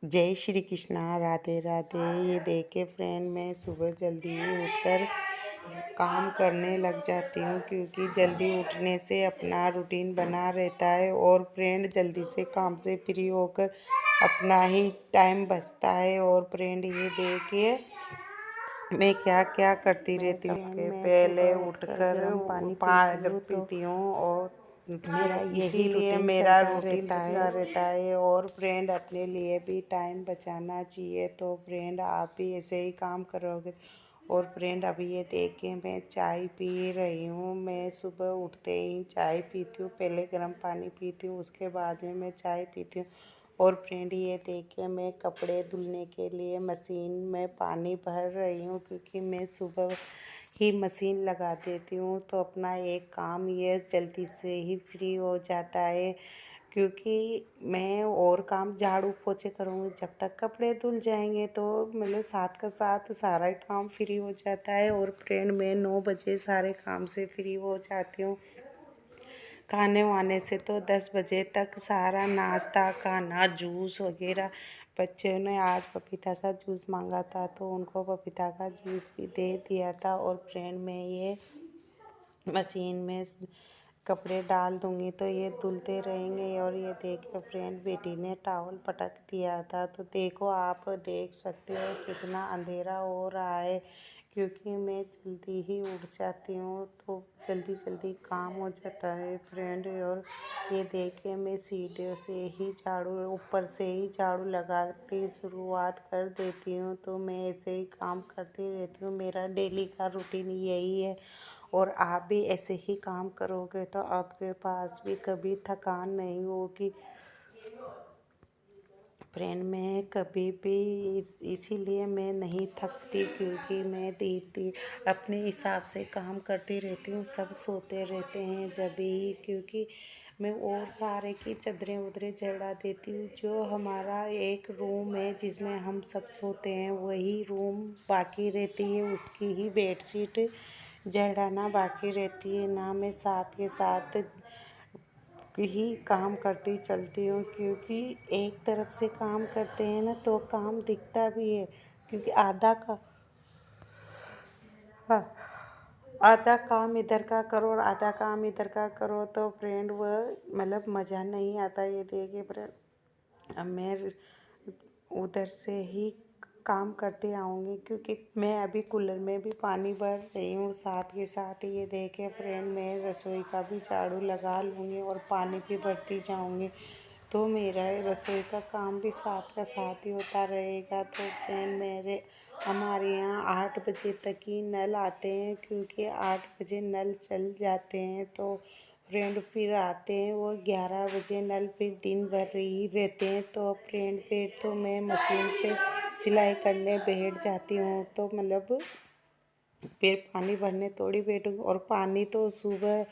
जय श्री कृष्णा, राधे राधे। ये देखे फ्रेंड, मैं सुबह जल्दी ही उठकर काम करने लग जाती हूँ क्योंकि जल्दी उठने से अपना रूटीन बना रहता है और फ्रेंड जल्दी से काम से फ्री होकर अपना ही टाइम बचता है। और फ्रेंड ये देखिए मैं क्या क्या करती रहती हूँ कि पहले उठकर गर्म पानी पानी पीती हूँ तो पीती हूँ और मेरा यही इसीलिए रूटीन मेरा चलता रूटीन रहता बदला है। रहता है। और फ्रेंड अपने लिए भी टाइम बचाना चाहिए। तो फ्रेंड आप भी ऐसे ही काम करोगे। और फ्रेंड अभी ये देखिए मैं चाय पी रही हूँ। मैं सुबह उठते ही चाय पीती हूँ, पहले गर्म पानी पीती हूँ, उसके बाद में मैं चाय पीती हूँ। और फ्रेंड ये देखिए मैं कपड़े धुलने के लिए मशीन में पानी भर रही हूँ क्योंकि मैं सुबह ही मशीन लगा देती हूँ तो अपना एक काम ये जल्दी से ही फ्री हो जाता है। क्योंकि मैं और काम झाड़ू पोछे करूँगी जब तक कपड़े धुल जाएंगे तो मतलब साथ का साथ सारा ही काम फ्री हो जाता है। और फ्रेंड मैं 9 बजे सारे काम से फ्री हो जाती हूँ। खाने वाने से तो 10 बजे तक सारा नाश्ता खाना जूस वगैरह। बच्चों ने आज पपीता का जूस मांगा था तो उनको पपीता का जूस भी दे दिया था। और फ्रेंड मैं ये मशीन में कपड़े डाल दूंगी तो ये धुलते रहेंगे। और ये देखिए फ्रेंड बेटी ने टॉवल पटक दिया था तो देखो आप देख सकते हो कितना अंधेरा हो रहा है क्योंकि मैं जल्दी ही उठ जाती हूँ तो जल्दी जल्दी काम हो जाता है फ्रेंड। और ये देखिए मैं सीढ़ियों से ही झाड़ू ऊपर से ही झाड़ू लगाती शुरुआत कर देती हूँ तो मैं ऐसे ही काम करती रहती हूँ। मेरा डेली का रूटीन यही है। और आप भी ऐसे ही काम करोगे तो आपके पास भी कभी थकान नहीं होगी फ्रेंड। मैं कभी भी इसीलिए मैं नहीं थकती क्योंकि मैं दीदी अपने हिसाब से काम करती रहती हूँ। सब सोते रहते हैं जब भी क्योंकि मैं और सारे की चादरें उधरें चढ़ा देती हूँ। जो हमारा एक रूम है जिसमें हम सब सोते हैं वही रूम बाकी रहती है, उसकी ही बेडशीट जड़ाना बाकी रहती है ना। मैं साथ के साथ ही काम करती चलती हूँ क्योंकि एक तरफ से काम करते हैं ना तो काम दिखता भी है क्योंकि हाँ, आधा काम इधर का करो और आधा काम इधर का करो तो फ्रेंड वह मतलब मज़ा नहीं आता। ये देखिए फ्रेंड अब मैं उधर से ही काम करते आऊँगी क्योंकि मैं अभी कूलर में भी पानी भर रही हूँ। साथ के साथ ये देखे फ्रेंड मैं रसोई का भी झाड़ू लगा लूँगी और पानी भी भरती जाऊँगी तो मेरा रसोई का काम भी साथ का साथ ही होता रहेगा। तो फ्रेंड हमारे यहाँ 8 बजे तक ही नल आते हैं क्योंकि 8 बजे नल चल जाते हैं तो फ्रेंड फिर आते हैं वो 11 बजे नल फिर दिन भर ही रहते हैं। तो फ्रेंड फिर तो मैं मशीन पे सिलाई करने बैठ जाती हूँ तो मतलब फिर पानी भरने थोड़ी बैठूँगी। और पानी तो सुबह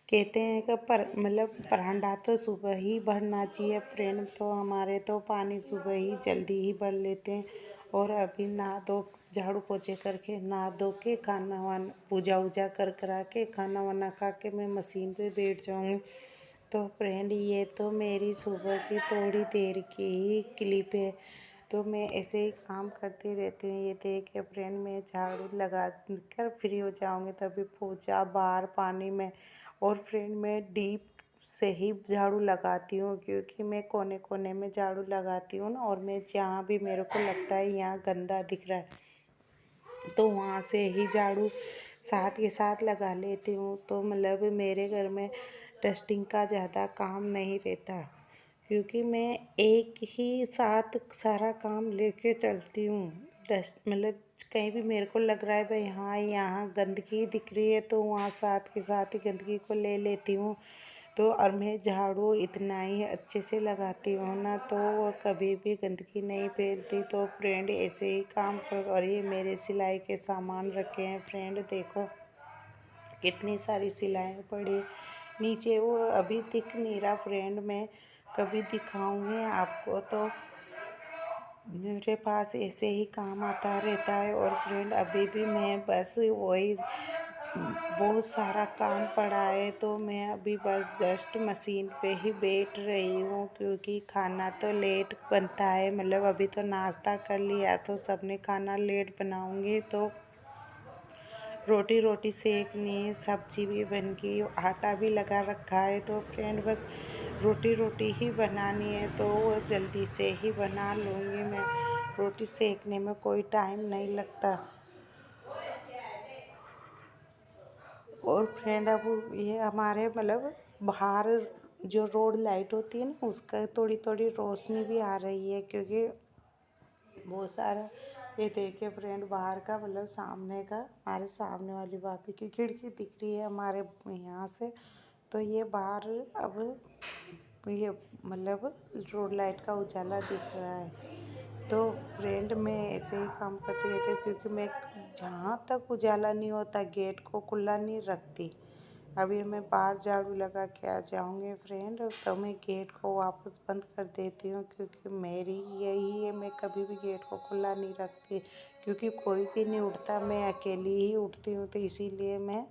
कहते हैं कि पर मतलब परांडा तो सुबह ही भरना चाहिए फ्रेंड। तो हमारे तो पानी सुबह ही जल्दी ही भर लेते हैं। और अभी नहा धो झाड़ू पोछे करके नहा धो के खाना वाना पूजा वूजा कर करा के खाना वाना खा के मैं मशीन पे बैठ जाऊँगी। तो फ्रेंड ये तो मेरी सुबह की थोड़ी देर की ही क्लिप है तो मैं ऐसे ही काम करती रहती हूँ। ये देखिए फ्रेंड मैं झाड़ू लगा कर फ्री हो जाऊँगी तभी पोछा बाहर पानी में। और फ्रेंड मैं डीप से ही झाड़ू लगाती हूँ क्योंकि मैं कोने कोने में झाड़ू लगाती हूँ ना। और मैं जहाँ भी मेरे को लगता है यहाँ गंदा दिख रहा है तो वहाँ से ही झाड़ू साथ के साथ लगा लेती हूँ। तो मतलब मेरे घर में डस्टिंग का ज़्यादा काम नहीं रहता क्योंकि मैं एक ही साथ सारा काम लेके चलती हूँ। डस्ट मतलब कहीं भी मेरे को लग रहा है भाई हाँ यहाँ गंदगी दिख रही है तो वहाँ साथ के साथ ही गंदगी को ले लेती हूँ। तो और मैं झाड़ू इतना ही अच्छे से लगाती हूँ ना तो वो कभी भी गंदगी नहीं फैलती। तो फ्रेंड ऐसे ही काम कर। और ये मेरे सिलाई के सामान रखे हैं फ्रेंड देखो कितनी सारी सिलाइयाँ पड़ी नीचे वो अभी दिख नहीं रहा फ्रेंड। मैं कभी दिखाऊंगी आपको। तो मेरे पास ऐसे ही काम आता रहता है। और फ्रेंड अभी भी मैं बस वही बहुत सारा काम पड़ा है, तो मैं अभी बस जस्ट मशीन पे ही बैठ रही हूँ, क्योंकि खाना तो लेट बनता है। मतलब अभी तो नाश्ता कर लिया, तो सबने खाना लेट बनाऊँगी, तो रोटी सेकनी है, सब्जी भी बन गई, आटा भी लगा रखा है। तो फ्रेंड बस रोटी ही बनानी है, तो वो जल्दी से ही बना लूँगी मैं। रोटी सेकने में कोई टाइम नहीं लगता। और फ्रेंड अब ये हमारे मतलब बाहर जो रोड लाइट होती है ना, उसका थोड़ी थोड़ी रोशनी भी आ रही है, क्योंकि बहुत सारा ये देखिए फ्रेंड, बाहर का मतलब सामने का, हमारे सामने वाली भाभी की खिड़की दिख रही है हमारे यहाँ से। तो ये बाहर अब ये मतलब रोड लाइट का उजाला दिख रहा है। तो फ्रेंड मैं ऐसे ही काम करती रहती हूँ, क्योंकि मैं जहाँ तक उजाला नहीं होता गेट को खुला नहीं रखती। अभी मैं बाहर झाड़ू लगा के आ जाऊँगी फ्रेंड, तो मैं गेट को वापस बंद कर देती हूँ, क्योंकि मेरी यही है, मैं कभी भी गेट को खुला नहीं रखती, क्योंकि कोई भी नहीं उठता, मैं अकेली ही उठती हूँ। तो इसीलिए मैं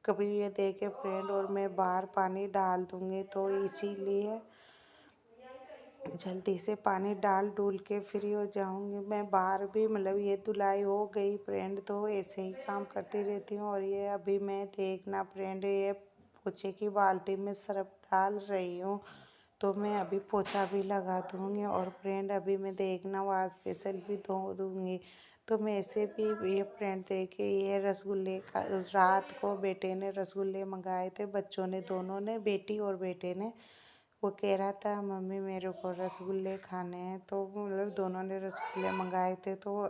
कभी ये देखे फ्रेंड, और मैं बाहर पानी डाल दूँगी, तो इसीलिए जल्दी से पानी डाल डूल के फ्री हो जाऊंगी। मैं बाहर भी मतलब ये धुलाई हो गई फ्रेंड, तो ऐसे ही काम करती रहती हूँ। और ये अभी मैं देखना फ्रेंड, ये पोछे की बाल्टी में सर्फ डाल रही हूँ, तो मैं अभी पोछा भी लगा दूँगी। और फ्रेंड अभी मैं देखना वाश बेसिन भी धो दूँगी। तो मैं ऐसे भी ये फ्रेंड देखे, ये रसगुल्ले का रात को बेटे ने रसगुल्ले मंगाए थे, बच्चों ने, दोनों ने, बेटी और बेटे ने। वो कह रहा था मम्मी मेरे को रसगुल्ले खाने हैं, तो मतलब दोनों ने रसगुल्ले मंगाए थे, तो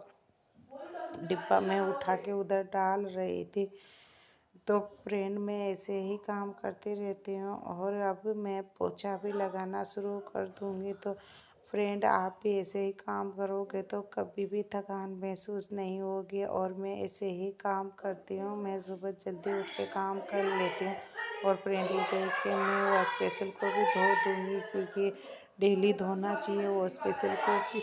डिब्बा में उठा के उधर डाल रही थी। तो फ्रेंड मैं ऐसे ही काम करती रहती हूँ, और अब मैं पोछा भी लगाना शुरू कर दूँगी। तो फ्रेंड आप भी ऐसे ही काम करोगे तो कभी भी थकान महसूस नहीं होगी। और मैं ऐसे ही काम करती हूँ, मैं सुबह जल्दी उठ के काम कर लेती हूँ। और फ्रेंड ये देख के मैं वो स्पेशल को भी धो दूँगी, क्योंकि डेली धोना चाहिए वो स्पेशल को भी।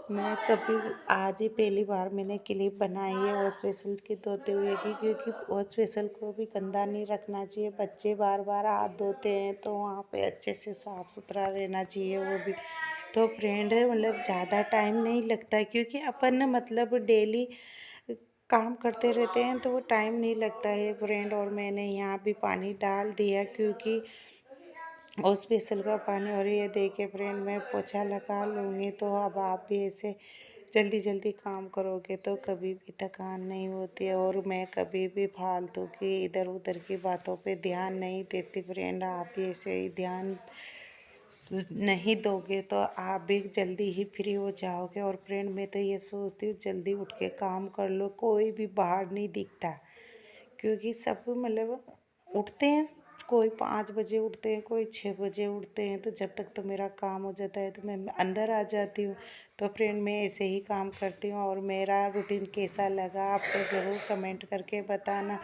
मैं कभी आज ही पहली बार मैंने क्लिप बनाई है वो स्पेशल की धोते हुए की, क्योंकि वो स्पेशल को भी गंदा नहीं रखना चाहिए। बच्चे बार बार हाथ धोते हैं, तो वहाँ पे अच्छे से साफ़ सुथरा रहना चाहिए वो भी। तो फ्रेंड मतलब ज़्यादा टाइम नहीं लगता, क्योंकि अपन मतलब डेली काम करते रहते हैं, तो वो टाइम नहीं लगता है फ्रेंड। और मैंने यहाँ भी पानी डाल दिया, क्योंकि और स्पेशल का पानी। और ये देखिए फ्रेंड मैं पोछा लगा लूँगी। तो अब आप भी ऐसे जल्दी जल्दी काम करोगे तो कभी भी थकान नहीं होती है। और मैं कभी भी फालतू की इधर उधर की बातों पे ध्यान नहीं देती फ्रेंड। आप भी ऐसे ही ध्यान नहीं दोगे तो आप भी जल्दी ही फ्री हो जाओगे। और फ्रेंड मैं तो ये सोचती हूँ जल्दी उठ के काम कर लो, कोई भी बाहर नहीं दिखता, क्योंकि सब मतलब उठते हैं, कोई 5 बजे उठते हैं, कोई 6 बजे उठते हैं। तो जब तक तो मेरा काम हो जाता है तो मैं अंदर आ जाती हूँ। तो फ्रेंड मैं ऐसे ही काम करती हूँ। और मेरा रूटीन कैसा लगा आपको ज़रूर कमेंट करके बताना।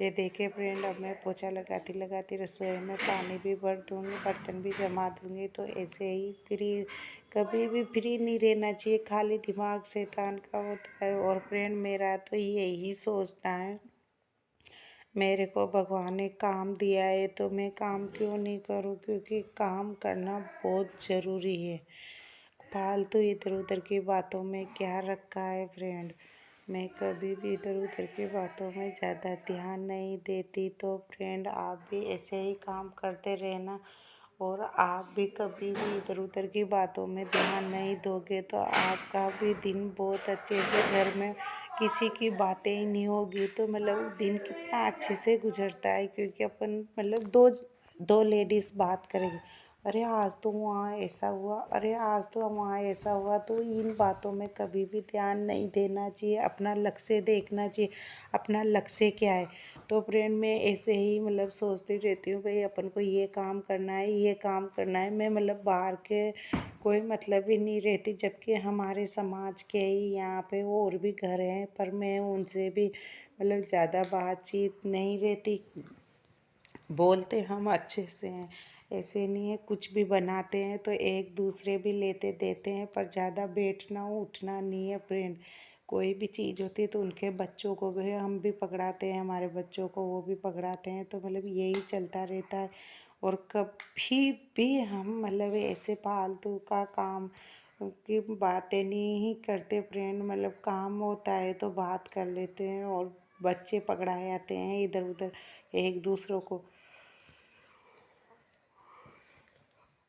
ये देखिए फ्रेंड अब मैं पोछा लगाती लगाती रसोई में पानी भी भर दूँगी, बर्तन भी जमा दूँगी। तो ऐसे ही फ्री, कभी भी फ्री नहीं रहना चाहिए, खाली दिमाग शैतान का होता है। और फ्रेंड मेरा तो यही सोचना है, मेरे को भगवान ने काम दिया है तो मैं काम क्यों नहीं करूं, क्योंकि काम करना बहुत ज़रूरी है। फालतू इधर उधर की बातों में क्या रखा है फ्रेंड। मैं कभी भी इधर उधर की बातों में ज़्यादा ध्यान नहीं देती। तो फ्रेंड आप भी ऐसे ही काम करते रहना। और आप भी कभी भी इधर उधर की बातों में ध्यान नहीं दोगे तो आपका भी दिन बहुत अच्छे से, घर में किसी की बातें ही नहीं होगी तो मतलब दिन कितना अच्छे से गुजरता है। क्योंकि अपन मतलब दो दो लेडीज़ बात करेंगे, अरे आज तो वहाँ ऐसा हुआ, अरे आज तो वहाँ ऐसा हुआ। तो इन बातों में कभी भी ध्यान नहीं देना चाहिए, अपना लक्ष्य देखना चाहिए, अपना लक्ष्य क्या है। तो फ्रेंड मैं ऐसे ही मतलब सोचती रहती हूँ भाई अपन को ये काम करना है, ये काम करना है। मैं मतलब बाहर के कोई मतलब ही नहीं रहती, जबकि हमारे समाज के ही यहाँ पे और भी घर हैं, पर मैं उनसे भी मतलब ज़्यादा बातचीत नहीं रहती। बोलते हम अच्छे से हैं, ऐसे नहीं है, कुछ भी बनाते हैं तो एक दूसरे भी लेते देते हैं, पर ज़्यादा बैठना उठना नहीं है फ्रेंड। कोई भी चीज़ होती है तो उनके बच्चों को भी हम भी पकड़ाते हैं, हमारे बच्चों को वो भी पकड़ाते हैं, तो मतलब यही चलता रहता है। और कभी भी हम मतलब ऐसे फालतू का काम की बातें नहीं करते फ्रेंड, मतलब काम होता है तो बात कर लेते हैं और बच्चे पकड़ाए जाते हैं इधर उधर एक दूसरों को।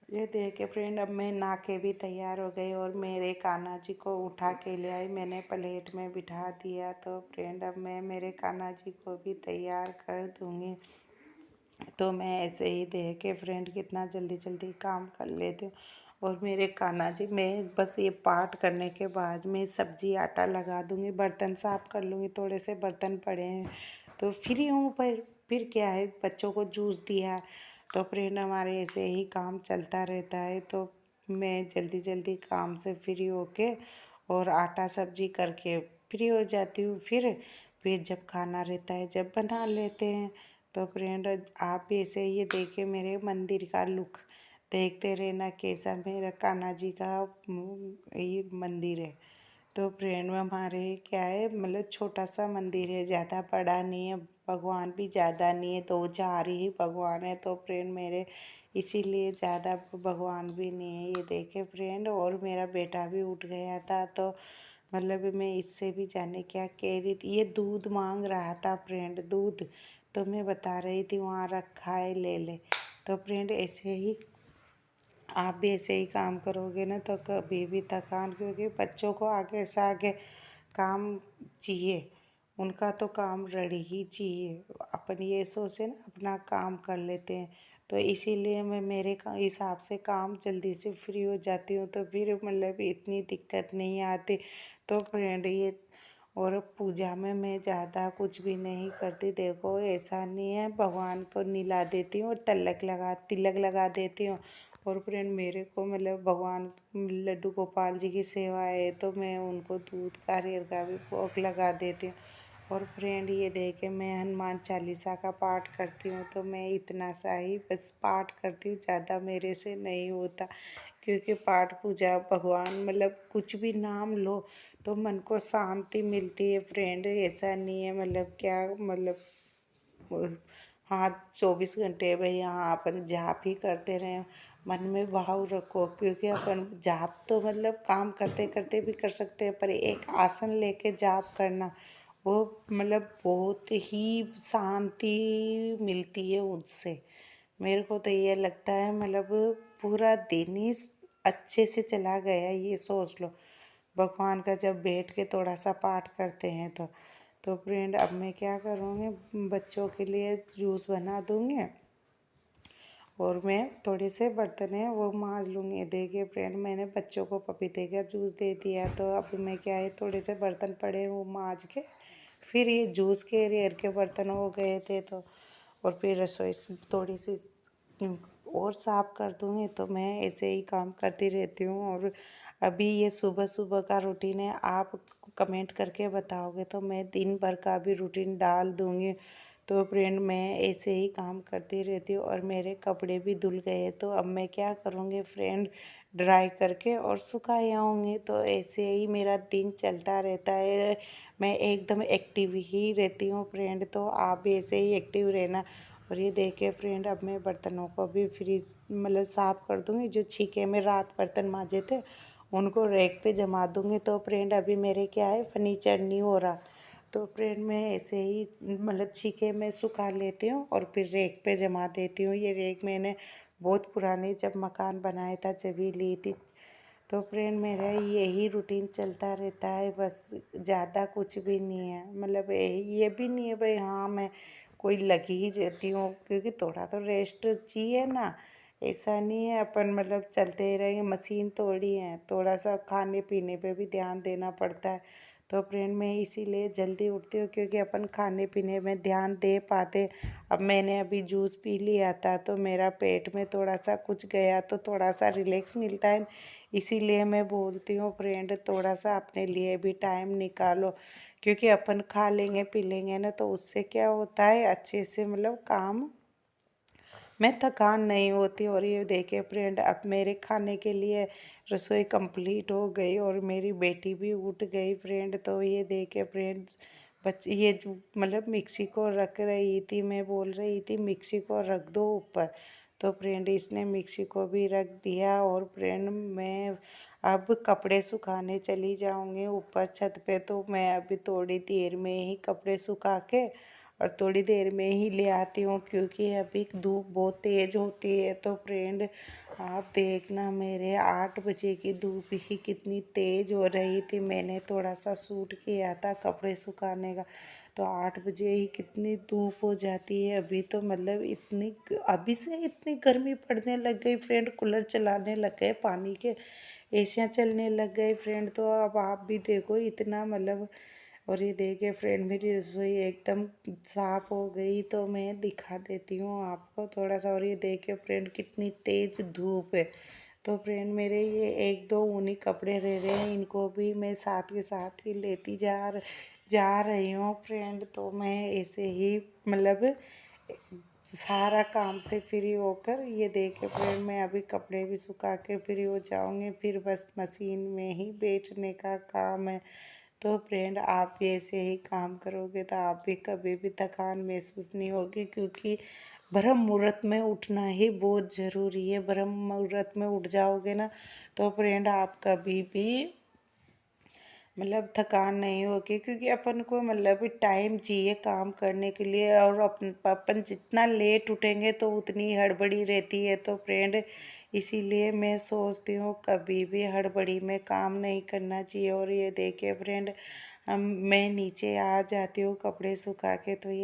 ये देख के फ्रेंड अब मैं नहा के भी तैयार हो गई और मेरे कान्हा जी को उठा के ले आई, मैंने प्लेट में बिठा दिया। तो फ्रेंड अब मैं मेरे कान्हा जी को भी तैयार कर दूँगी। तो मैं ऐसे ही देख के फ्रेंड कितना जल्दी जल्दी काम कर लेती हूँ। और मेरे कान्हा जी, मैं बस ये पाठ करने के बाद में सब्जी आटा लगा दूँगी, बर्तन साफ़ कर लूँगी, थोड़े से बर्तन पड़े हैं तो फ्री हूँ। पर फिर क्या है, बच्चों को जूस दिया तो फ्रेंड हमारे ऐसे ही काम चलता रहता है। तो मैं जल्दी जल्दी काम से फ्री होके और आटा सब्जी करके फ्री हो जाती हूँ। फिर जब खाना रहता है जब बना लेते हैं। तो फ्रेंड आप भी ऐसे ये देखे मेरे मंदिर का लुक, देखते रहना कैसा मेरा कान्हा जी का ये मंदिर है। तो फ्रेंड में हमारे क्या है, मतलब छोटा सा मंदिर है, ज़्यादा बड़ा नहीं है, भगवान भी ज़्यादा नहीं है, दो चार ही भगवान है। तो फ्रेंड मेरे इसीलिए ज़्यादा भगवान भी नहीं है। ये देखे फ्रेंड, और मेरा बेटा भी उठ गया था तो मतलब मैं इससे भी जाने क्या कह रही थी, ये दूध मांग रहा था फ्रेंड, दूध। तो मैं बता रही थी वहाँ रखा है, ले ले। तो फ्रेंड ऐसे ही आप भी ऐसे ही काम करोगे ना तो कभी भी थकान, क्योंकि बच्चों को आगे से आगे काम चाहिए, उनका तो काम रेडी ही चाहिए। अपन ये सोचे ना अपना काम कर लेते हैं, तो इसीलिए मैं मेरे हिसाब से काम जल्दी से फ्री हो जाती हूँ, तो फिर मतलब इतनी दिक्कत नहीं आती। तो फ्रेंड ये, और पूजा में मैं ज़्यादा कुछ भी नहीं करती, देखो ऐसा नहीं है, भगवान को निला देती हूँ और तिलक लगा देती हूँ। और फ्रेंड मेरे को मतलब भगवान लड्डू गोपाल जी की सेवा है तो मैं उनको दूध का रेर का भी भोग लगा देती हूँ। और फ्रेंड ये देखे मैं हनुमान चालीसा का पाठ करती हूँ, तो मैं इतना सा ही बस पाठ करती हूँ, ज़्यादा मेरे से नहीं होता। क्योंकि पाठ पूजा भगवान मतलब कुछ भी नाम लो तो मन को शांति मिलती है फ्रेंड, ऐसा नहीं है मतलब क्या मतलब हाँ 24 घंटे भाई हाँ अपन जाप ही करते रहें, मन में भाव रखो। क्योंकि अपन जाप तो मतलब काम करते करते भी कर सकते हैं, पर एक आसन लेके जाप करना वो मतलब बहुत ही शांति मिलती है उससे। मेरे को तो ये लगता है मतलब पूरा दिन ही अच्छे से चला गया, ये सोच लो भगवान का जब बैठ के थोड़ा सा पाठ करते हैं तो फ्रेंड अब मैं क्या करूँगी, बच्चों के लिए जूस बना दूँगी और मैं थोड़े से बर्तन हैं वो मांज लूँगी। देखिए फ्रेंड मैंने बच्चों को पपीते का जूस दे दिया, तो अब मैं क्या है थोड़े से बर्तन पड़े हैं वो मांज के फिर ये जूस के रेर के बर्तन हो गए थे तो, और फिर रसोई थोड़ी सी और साफ़ कर दूँगी। तो मैं ऐसे ही काम करती रहती हूँ। और अभी ये सुबह सुबह का रूटीन है, आप कमेंट करके बताओगे तो मैं दिन भर का भी रूटीन डाल दूँगी। तो फ्रेंड मैं ऐसे ही काम करती रहती हूँ और मेरे कपड़े भी धुल गए, तो अब मैं क्या करूँगी फ्रेंड, ड्राई करके और सुखाए आऊँगी। तो ऐसे ही मेरा दिन चलता रहता है, मैं एकदम एक्टिव ही रहती हूँ फ्रेंड। तो आप भी ऐसे ही एक्टिव रहना। और ये देखिए फ्रेंड अब मैं बर्तनों को भी फ्रीज मतलब साफ़ कर दूँगी, जो छीके में रात बर्तन मांजे थे उनको रैक पे जमा दूँगी। तो फ्रेंड अभी मेरे क्या है फर्नीचर नहीं हो रहा, तो फ्रेंड मैं ऐसे ही मतलब छीके में सुखा लेती हूँ और फिर रैक पे जमा देती हूँ। ये रैक मैंने बहुत पुराने जब मकान बनाया था जब ही ली थी। तो फ्रेंड मेरा यही रूटीन चलता रहता है, बस ज़्यादा कुछ भी नहीं है। मतलब ये भी नहीं है भाई हाँ मैं कोई लगी ही रहती हूँ, क्योंकि थोड़ा तो रेस्ट चाहिए ना। ऐसा नहीं है अपन मतलब चलते ही रहेंगे, मशीन थोड़ी है, थोड़ा सा खाने पीने पे भी ध्यान देना पड़ता है। तो फ्रेंड मैं इसीलिए जल्दी उठती हूँ क्योंकि अपन खाने पीने में ध्यान दे पाते। अब मैंने अभी जूस पी लिया था तो मेरा पेट में थोड़ा सा कुछ गया तो थोड़ा सा रिलैक्स मिलता है। इसीलिए मैं बोलती हूँ फ्रेंड थोड़ा सा अपने लिए भी टाइम निकालो, क्योंकि अपन खा लेंगे पी लेंगे ना तो उससे क्या होता है अच्छे से मतलब काम मैं थकान नहीं होती। और ये देखिए फ्रेंड, अब मेरे खाने के लिए रसोई कंप्लीट हो गई और मेरी बेटी भी उठ गई फ्रेंड। तो ये देखिए फ्रेंड, बच्चे ये जो मतलब मिक्सी को रख रही थी, मैं बोल रही थी मिक्सी को रख दो ऊपर, तो फ्रेंड इसने मिक्सी को भी रख दिया। और फ्रेंड मैं अब कपड़े सुखाने चली जाऊंगी ऊपर छत पे। तो मैं अभी थोड़ी देर में ही कपड़े सुखा के और थोड़ी देर में ही ले आती हूँ, क्योंकि अभी धूप बहुत तेज़ होती है। तो फ्रेंड आप देखना, मेरे 8 बजे की धूप ही कितनी तेज़ हो रही थी। मैंने थोड़ा सा सूट किया था कपड़े सुखाने का, तो 8 बजे ही कितनी धूप हो जाती है। अभी तो मतलब इतनी, अभी से इतनी गर्मी पड़ने लग गई फ्रेंड, कूलर चलाने लग गए, पानी के एसियाँ चलने लग गए फ्रेंड। तो अब आप भी देखो इतना मतलब। और ये देखिए फ्रेंड, मेरी रसोई एकदम साफ हो गई, तो मैं दिखा देती हूँ आपको थोड़ा सा। और ये देखिए फ्रेंड, कितनी तेज़ धूप है। तो फ्रेंड मेरे ये एक दो ऊनी कपड़े रह रहे हैं, इनको भी मैं साथ के साथ ही लेती जा रही हूँ फ्रेंड। तो मैं ऐसे ही मतलब सारा काम से फ्री होकर, ये देखिए फ्रेंड, मैं अभी कपड़े भी सुखा के फ्री हो जाऊंगी, फिर बस मशीन में ही बैठने का काम है। तो फ्रेंड आप भी ऐसे ही काम करोगे तो आप भी कभी भी थकान महसूस नहीं होगी, क्योंकि ब्रह्म मुहूर्त में उठना ही बहुत ज़रूरी है। ब्रह्म मुहूर्त में उठ जाओगे ना, तो फ्रेंड आप कभी भी मतलब थकान नहीं होगी, क्योंकि अपन को मतलब टाइम चाहिए काम करने के लिए। और अपन जितना लेट उठेंगे तो उतनी हड़बड़ी रहती है। तो फ्रेंड इसीलिए मैं सोचती हूँ कभी भी हड़बड़ी में काम नहीं करना चाहिए। और ये देखिए फ्रेंड, हम मैं नीचे आ जाती हूँ कपड़े सुखा के, तो ये